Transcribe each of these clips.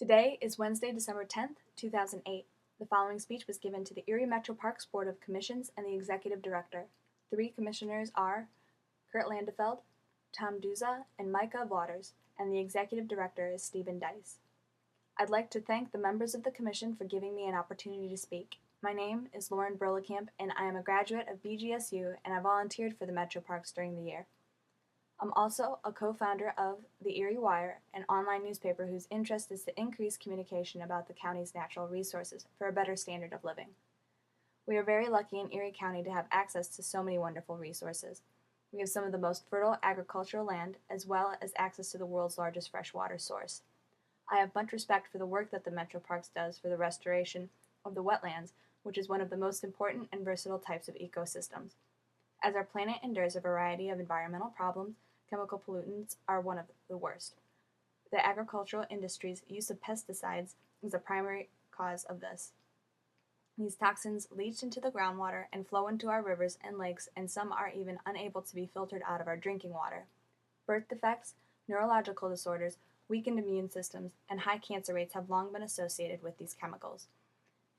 Today is Wednesday, December 10th, 2008. The following speech was given to the Erie Metroparks Board of Commissions and the Executive Director. Three commissioners are Kurt Landefeld, Tom Duza, and Micah Waters, and the Executive Director is Stephen Dice. I'd like to thank the members of the Commission for giving me an opportunity to speak. My name is Lauren Berlekamp, and I am a graduate of BGSU, and I volunteered for the Metroparks during the year. I'm also a co-founder of the Erie Wire, an online newspaper whose interest is to increase communication about the county's natural resources for a better standard of living. We are very lucky in Erie County to have access to so many wonderful resources. We have some of the most fertile agricultural land, as well as access to the world's largest freshwater source. I have much respect for the work that the Metroparks does for the restoration of the wetlands, which is one of the most important and versatile types of ecosystems. As our planet endures a variety of environmental problems, chemical pollutants are one of the worst. The agricultural industry's use of pesticides is a primary cause of this. These toxins leach into the groundwater and flow into our rivers and lakes, and some are even unable to be filtered out of our drinking water. Birth defects, neurological disorders, weakened immune systems, and high cancer rates have long been associated with these chemicals.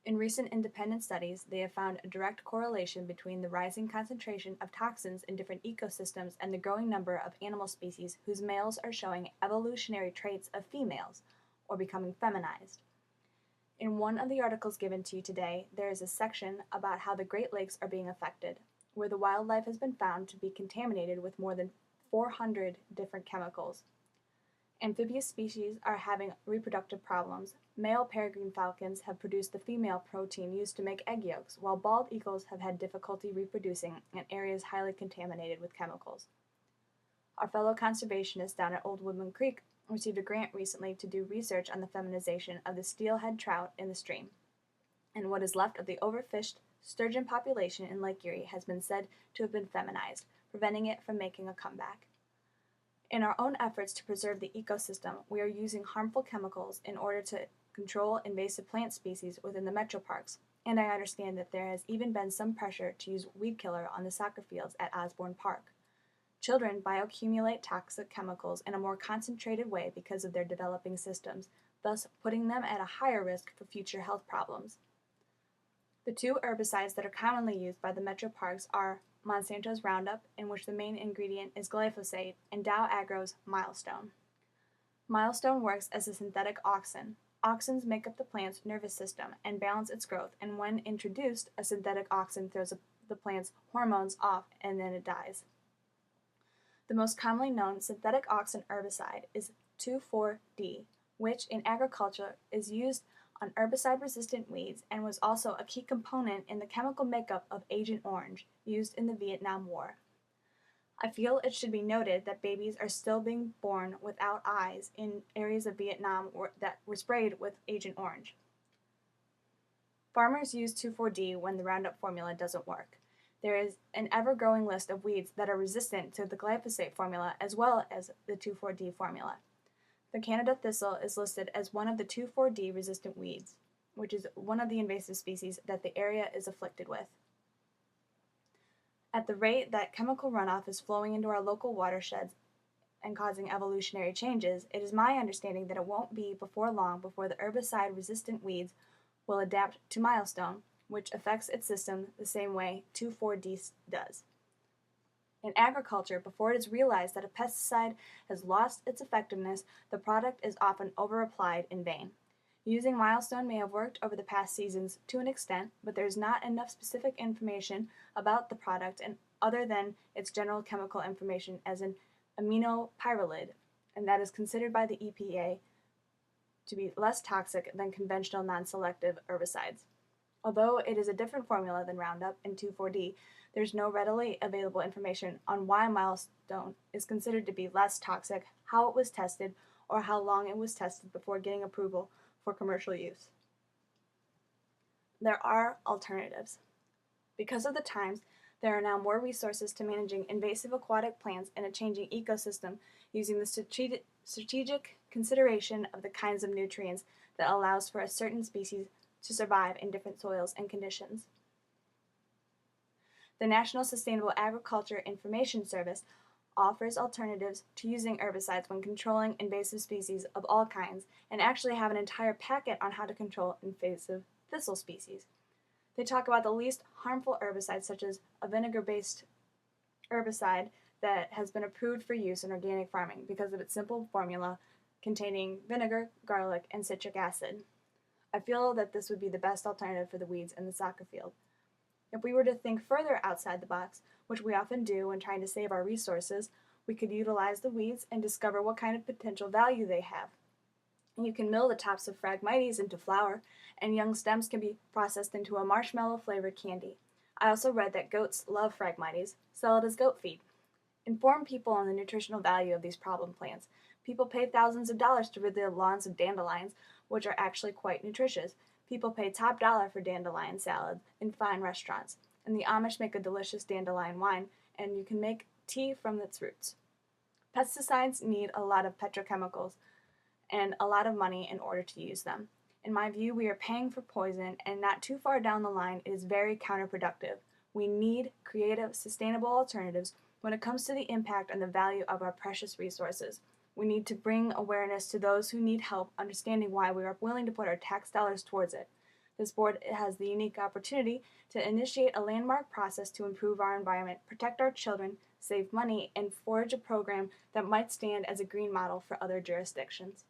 In recent independent studies, they have found a direct correlation between the rising concentration of toxins in different ecosystems and the growing number of animal species whose males are showing evolutionary traits of females, or becoming feminized. In one of the articles given to you today, there is a section about how the Great Lakes are being affected, where the wildlife has been found to be contaminated with more than 400 different chemicals. Amphibious species are having reproductive problems. Male peregrine falcons have produced the female protein used to make egg yolks, while bald eagles have had difficulty reproducing in areas highly contaminated with chemicals. Our fellow conservationists down at Old Woodman Creek received a grant recently to do research on the feminization of the steelhead trout in the stream, and what is left of the overfished sturgeon population in Lake Erie has been said to have been feminized, preventing it from making a comeback. In our own efforts to preserve the ecosystem, we are using harmful chemicals in order to control invasive plant species within the Metroparks, and I understand that there has even been some pressure to use weed killer on the soccer fields at Osborne Park. Children bioaccumulate toxic chemicals in a more concentrated way because of their developing systems, thus putting them at a higher risk for future health problems. The two herbicides that are commonly used by the Metroparks are Monsanto's Roundup, in which the main ingredient is glyphosate, and Dow Agro's Milestone. Milestone works as a synthetic auxin. Auxins make up the plant's nervous system and balance its growth, and when introduced, a synthetic auxin throws the plant's hormones off and then it dies. The most commonly known synthetic auxin herbicide is 2,4-D, which in agriculture is used on herbicide-resistant weeds and was also a key component in the chemical makeup of Agent Orange, used in the Vietnam War. I feel it should be noted that babies are still being born without eyes in areas of Vietnam that were sprayed with Agent Orange. Farmers use 2,4-D when the Roundup formula doesn't work. There is an ever-growing list of weeds that are resistant to the glyphosate formula as well as the 2,4-D formula. The Canada thistle is listed as one of the 2,4-D resistant weeds, which is one of the invasive species that the area is afflicted with. At the rate that chemical runoff is flowing into our local watersheds and causing evolutionary changes, it is my understanding that it won't be before long before the herbicide-resistant weeds will adapt to Milestone, which affects its system the same way 2,4-D does. In agriculture, before it is realized that a pesticide has lost its effectiveness, the product is often over-applied in vain. Using Milestone may have worked over the past seasons to an extent, but there is not enough specific information about the product and other than its general chemical information as an aminopyrrolide, and that is considered by the EPA to be less toxic than conventional non-selective herbicides. Although it is a different formula than Roundup and 2,4-D, there's no readily available information on why Milestone is considered to be less toxic, how it was tested, or how long it was tested before getting approval for commercial use. There are alternatives. Because of the times, there are now more resources to managing invasive aquatic plants in a changing ecosystem using the strategic consideration of the kinds of nutrients that allows for a certain species to survive in different soils and conditions. The National Sustainable Agriculture Information Service offers alternatives to using herbicides when controlling invasive species of all kinds, and actually have an entire packet on how to control invasive thistle species. They talk about the least harmful herbicides, such as a vinegar-based herbicide that has been approved for use in organic farming because of its simple formula containing vinegar, garlic, and citric acid. I feel that this would be the best alternative for the weeds in the soccer field. If we were to think further outside the box, which we often do when trying to save our resources, we could utilize the weeds and discover what kind of potential value they have. You can mill the tops of Phragmites into flour, and young stems can be processed into a marshmallow-flavored candy. I also read that goats love Phragmites, sell it as goat feed. Inform people on the nutritional value of these problem plants. People pay thousands of dollars to rid their lawns of dandelions, which are actually quite nutritious. People pay top dollar for dandelion salad in fine restaurants, and the Amish make a delicious dandelion wine, and you can make tea from its roots. Pesticides need a lot of petrochemicals and a lot of money in order to use them. In my view, we are paying for poison, and not too far down the line, it is very counterproductive. We need creative, sustainable alternatives when it comes to the impact and the value of our precious resources. We need to bring awareness to those who need help understanding why we are willing to put our tax dollars towards it. This board has the unique opportunity to initiate a landmark process to improve our environment, protect our children, save money, and forge a program that might stand as a green model for other jurisdictions.